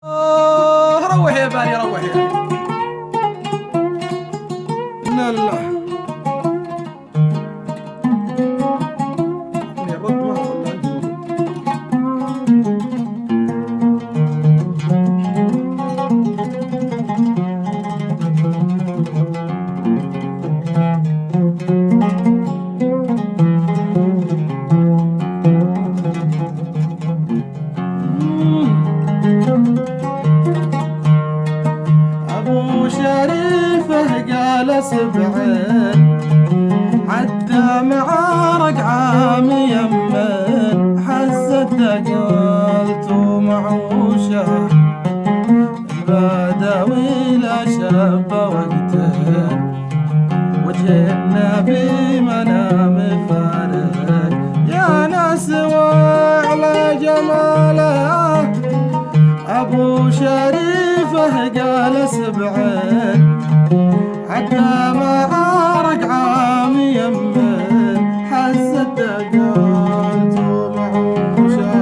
روح يا باري روح يا لا لا الرد ما هو ولا أبو شريفه قال سبعين عدى معارك عام يمين حست قلت معوشه البدوي لا شاب وقتين وجه النبي منام فارق يا ناس وعلى جماله أبو شريفه قال سبعين عدى معارك عام يمين حست قلت معوشه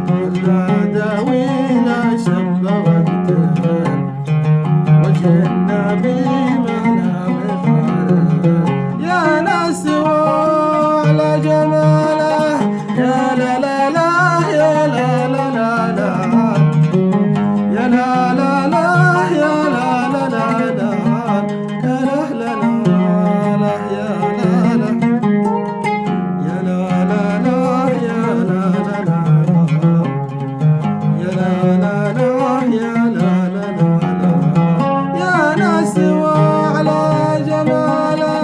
البدوي لا شب وقتين وجه النبي منام فارق يا ناس وعلى جماله يا لا لا لا يا لا لا لا لا يا لا لا لا يا لا لا لا لا يا لا لا لا يا لا لا يا لا لا لا يا لا لا لا يا لا لا لا يا لا لا لا يا ناس وعلى جماله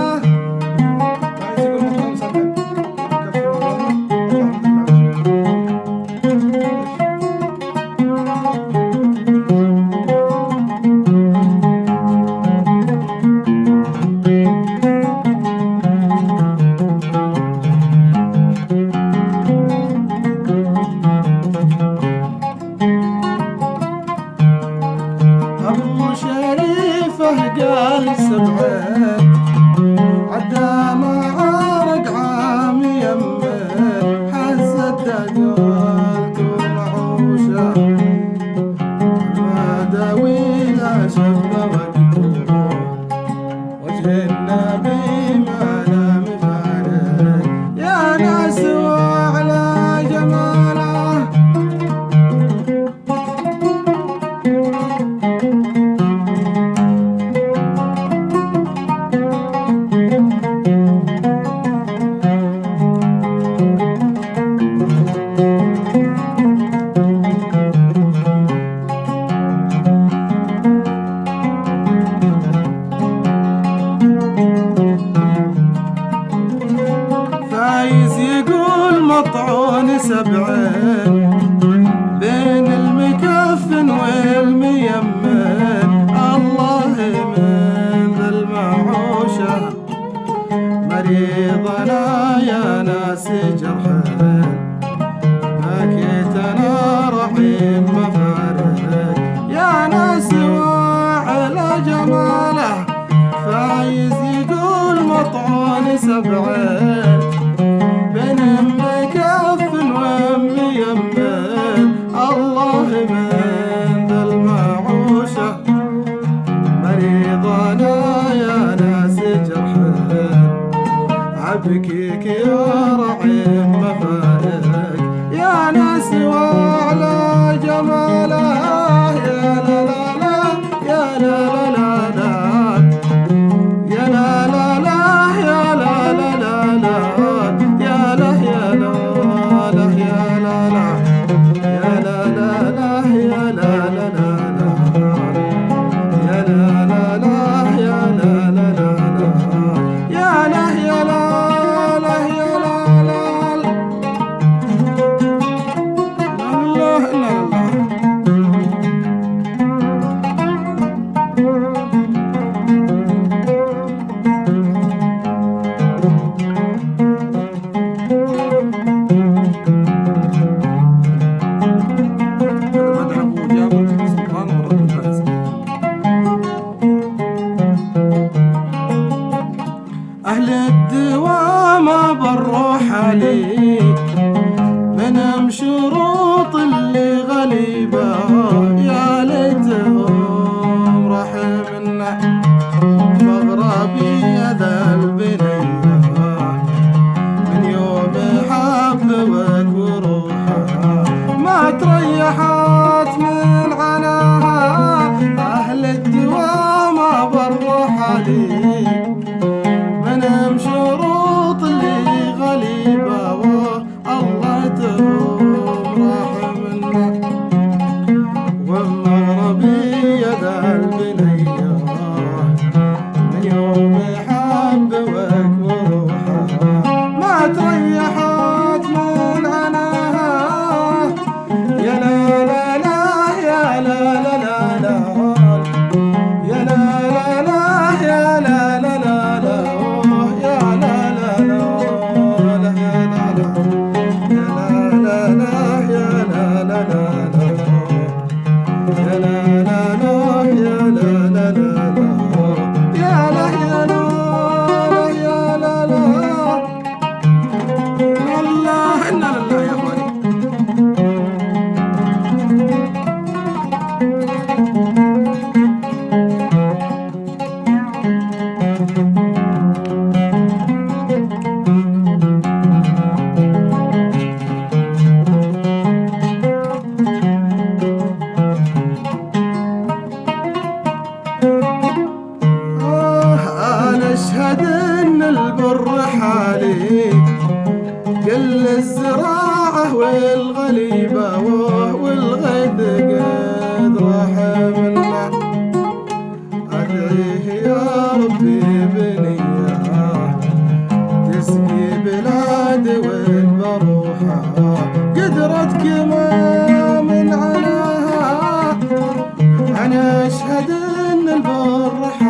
أبو شريفه قال سبعين عدى معارك عام يمين حست قلت معوشه البدوي لا شب وقته وجه النبي ما نام فارق يا ناس وعلى جماله فايز يقول مطعون سبعين بين المكفن والميمن الله من ذا المعوشه مريضنا يا ناس جرحين بكيت انا رحيم مفارق يا ناس وعلى جماله فايز يقول مطعون سبعين بين مكفن وميمن الله من ذا المعوشه مريضنا يا ناس جرحين عبكيك يا رعيم مفارق يا ناس وعلى جماله يا لا لا لا يا لا لا لا يا لا لا لا يا لا لا لا لا يا لا يا لا لا يا لا لا يا لا لا لا يا لا لا لا يا لا لا لا يا لا لا لا يا لا يا لا لا يا لا لا لا لا لا لا ونشهد ان البر